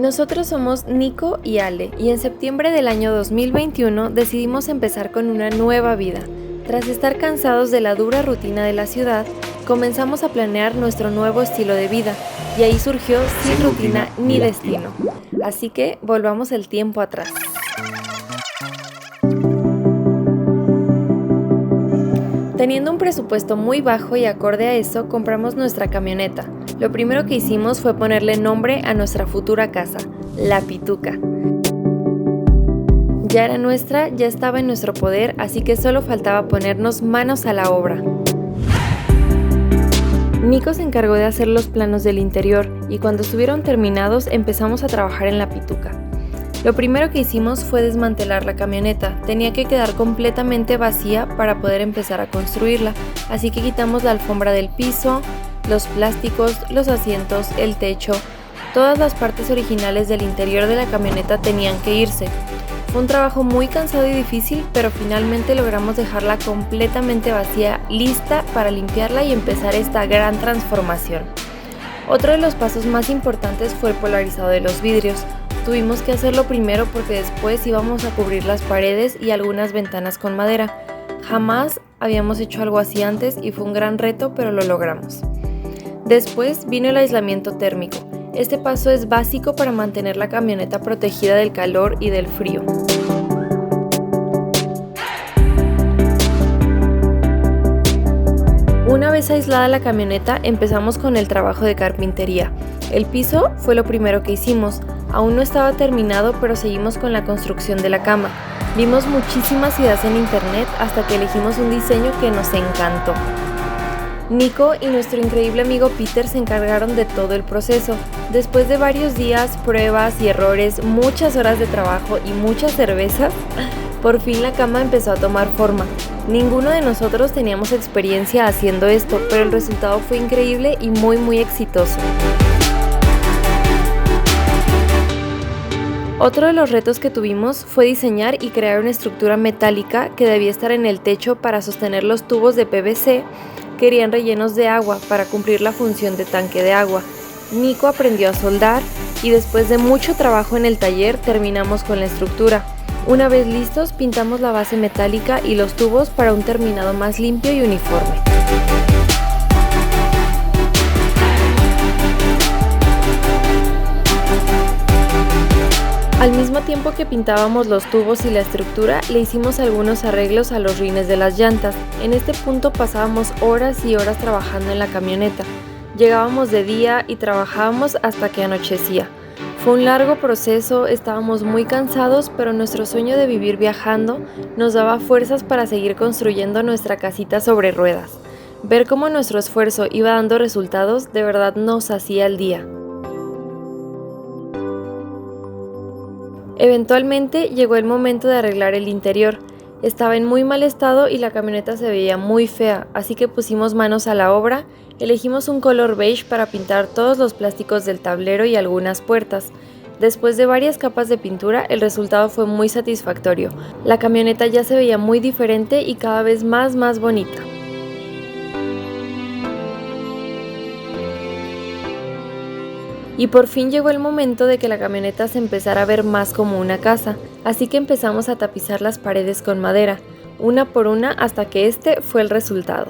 Nosotros somos Nico y Ale, y en septiembre del año 2021 decidimos empezar con una nueva vida. Tras estar cansados de la dura rutina de la ciudad, comenzamos a planear nuestro nuevo estilo de vida, y ahí surgió Sin Rutina ni Destino. Así que volvamos el tiempo atrás. Teniendo un presupuesto muy bajo y acorde a eso, compramos nuestra camioneta. Lo primero que hicimos fue ponerle nombre a nuestra futura casa, La Pituca. Ya era nuestra, ya estaba en nuestro poder, así que solo faltaba ponernos manos a la obra. Nico se encargó de hacer los planos del interior y cuando estuvieron terminados empezamos a trabajar en La Pituca. Lo primero que hicimos fue desmantelar la camioneta, tenía que quedar completamente vacía para poder empezar a construirla, así que quitamos la alfombra del piso, los plásticos, los asientos, el techo, todas las partes originales del interior de la camioneta tenían que irse. Fue un trabajo muy cansado y difícil, pero finalmente logramos dejarla completamente vacía, lista para limpiarla y empezar esta gran transformación. Otro de los pasos más importantes fue el polarizado de los vidrios. Tuvimos que hacerlo primero porque después íbamos a cubrir las paredes y algunas ventanas con madera. Jamás habíamos hecho algo así antes y fue un gran reto, pero lo logramos. Después vino el aislamiento térmico. Este paso es básico para mantener la camioneta protegida del calor y del frío. Una vez aislada la camioneta, empezamos con el trabajo de carpintería. El piso fue lo primero que hicimos. Aún no estaba terminado, pero seguimos con la construcción de la cama. Vimos muchísimas ideas en internet hasta que elegimos un diseño que nos encantó. Nico y nuestro increíble amigo Peter se encargaron de todo el proceso. Después de varios días, pruebas y errores, muchas horas de trabajo y muchas cervezas, por fin la cama empezó a tomar forma. Ninguno de nosotros teníamos experiencia haciendo esto, pero el resultado fue increíble y muy exitoso. Otro de los retos que tuvimos fue diseñar y crear una estructura metálica que debía estar en el techo para sostener los tubos de PVC que irían rellenos de agua para cumplir la función de tanque de agua. Nico aprendió a soldar y después de mucho trabajo en el taller terminamos con la estructura. Una vez listos, pintamos la base metálica y los tubos para un terminado más limpio y uniforme. Al mismo tiempo que pintábamos los tubos y la estructura, le hicimos algunos arreglos a los rines de las llantas. En este punto pasábamos horas y horas trabajando en la camioneta. Llegábamos de día y trabajábamos hasta que anochecía. Fue un largo proceso, estábamos muy cansados, pero nuestro sueño de vivir viajando nos daba fuerzas para seguir construyendo nuestra casita sobre ruedas. Ver cómo nuestro esfuerzo iba dando resultados de verdad nos hacía el día. Eventualmente llegó el momento de arreglar el interior. Estaba en muy mal estado y la camioneta se veía muy fea, así que pusimos manos a la obra, elegimos un color beige para pintar todos los plásticos del tablero y algunas puertas. Después de varias capas de pintura, el resultado fue muy satisfactorio. La camioneta ya se veía muy diferente y cada vez más bonita. Y por fin llegó el momento de que la camioneta se empezara a ver más como una casa, así que empezamos a tapizar las paredes con madera, una por una hasta que este fue el resultado.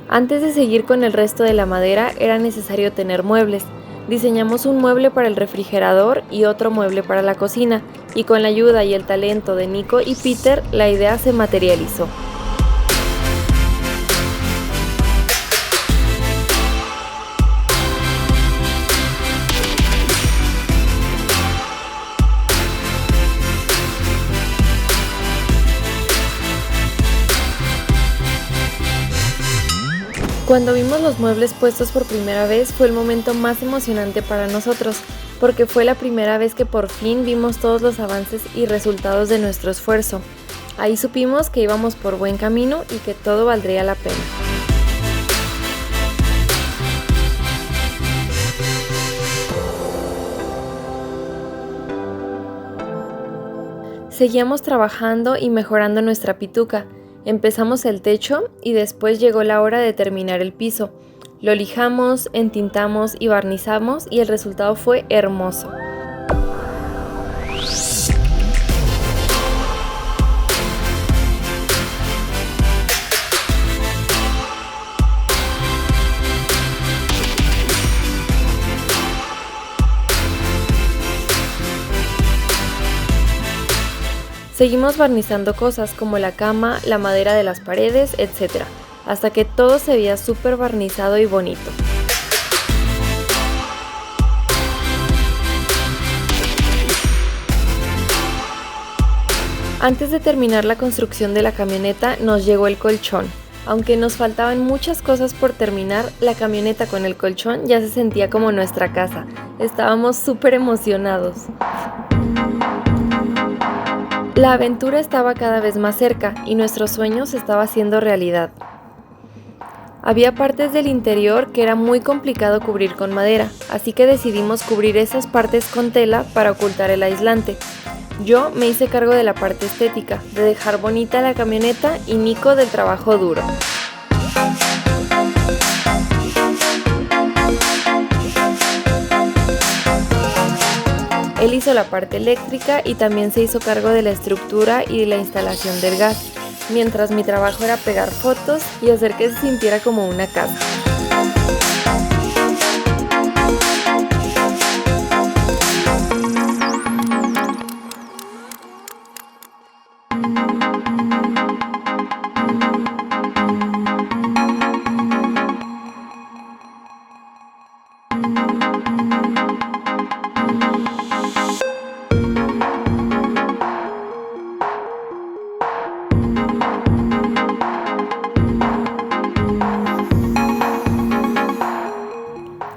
Antes de seguir con el resto de la madera era necesario tener muebles. Diseñamos un mueble para el refrigerador y otro mueble para la cocina, y con la ayuda y el talento de Nico y Peter, la idea se materializó. Cuando vimos los muebles puestos por primera vez fue el momento más emocionante para nosotros, porque fue la primera vez que por fin vimos todos los avances y resultados de nuestro esfuerzo. Ahí supimos que íbamos por buen camino y que todo valdría la pena. Seguíamos trabajando y mejorando nuestra pituca. Empezamos el techo y después llegó la hora de terminar el piso. Lo lijamos, entintamos y barnizamos y el resultado fue hermoso. Seguimos barnizando cosas como la cama, la madera de las paredes, etc., hasta que todo se veía súper barnizado y bonito. Antes de terminar la construcción de la camioneta nos llegó el colchón. Aunque nos faltaban muchas cosas por terminar, la camioneta con el colchón ya se sentía como nuestra casa. Estábamos súper emocionados. La aventura estaba cada vez más cerca y nuestro sueño se estaba haciendo realidad. Había partes del interior que era muy complicado cubrir con madera, así que decidimos cubrir esas partes con tela para ocultar el aislante. Yo me hice cargo de la parte estética, de dejar bonita la camioneta, y Nico del trabajo duro. Él hizo la parte eléctrica y también se hizo cargo de la estructura y de la instalación del gas, mientras mi trabajo era pegar fotos y hacer que se sintiera como una casa.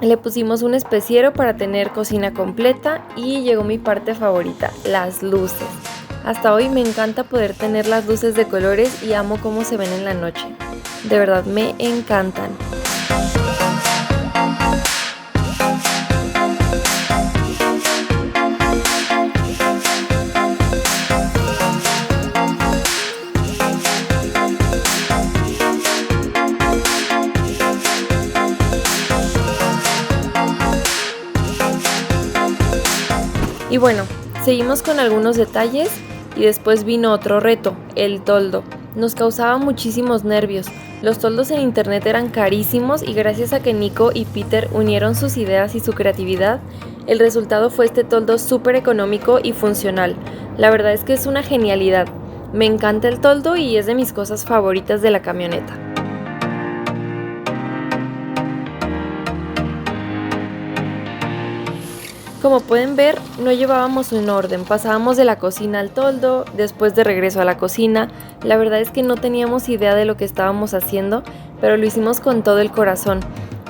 Le pusimos un especiero para tener cocina completa y llegó mi parte favorita, las luces. Hasta hoy me encanta poder tener las luces de colores y amo cómo se ven en la noche. De verdad me encantan. Y bueno, seguimos con algunos detalles y después vino otro reto, el toldo. Nos causaba muchísimos nervios. Los toldos en internet eran carísimos y gracias a que Nico y Peter unieron sus ideas y su creatividad, el resultado fue este toldo súper económico y funcional. La verdad es que es una genialidad. Me encanta el toldo y es de mis cosas favoritas de la camioneta. Como pueden ver, no llevábamos un orden, pasábamos de la cocina al toldo, después de regreso a la cocina. La verdad es que no teníamos idea de lo que estábamos haciendo, pero lo hicimos con todo el corazón.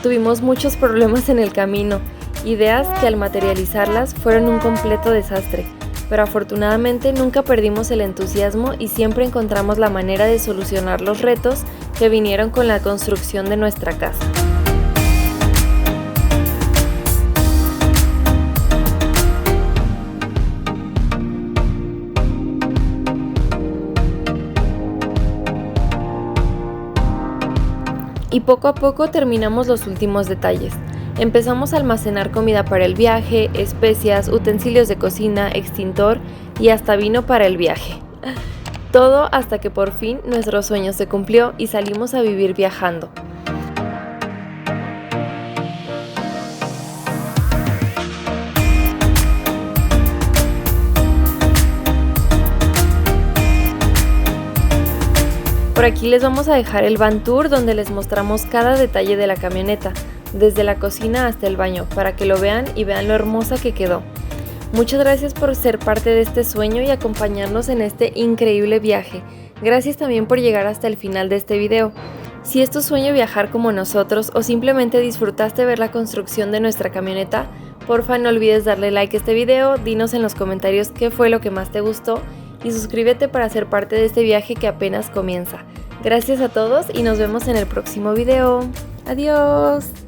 Tuvimos muchos problemas en el camino, ideas que al materializarlas fueron un completo desastre, pero afortunadamente nunca perdimos el entusiasmo y siempre encontramos la manera de solucionar los retos que vinieron con la construcción de nuestra casa. Y poco a poco terminamos los últimos detalles. Empezamos a almacenar comida para el viaje, especias, utensilios de cocina, extintor y hasta vino para el viaje. Todo hasta que por fin nuestro sueño se cumplió y salimos a vivir viajando. Por aquí les vamos a dejar el van tour donde les mostramos cada detalle de la camioneta, desde la cocina hasta el baño, para que lo vean y vean lo hermosa que quedó. Muchas gracias por ser parte de este sueño y acompañarnos en este increíble viaje. Gracias también por llegar hasta el final de este video. Si es tu sueño viajar como nosotros o simplemente disfrutaste ver la construcción de nuestra camioneta, porfa no olvides darle like a este video, dinos en los comentarios qué fue lo que más te gustó y suscríbete para ser parte de este viaje que apenas comienza. Gracias a todos y nos vemos en el próximo video. ¡Adiós!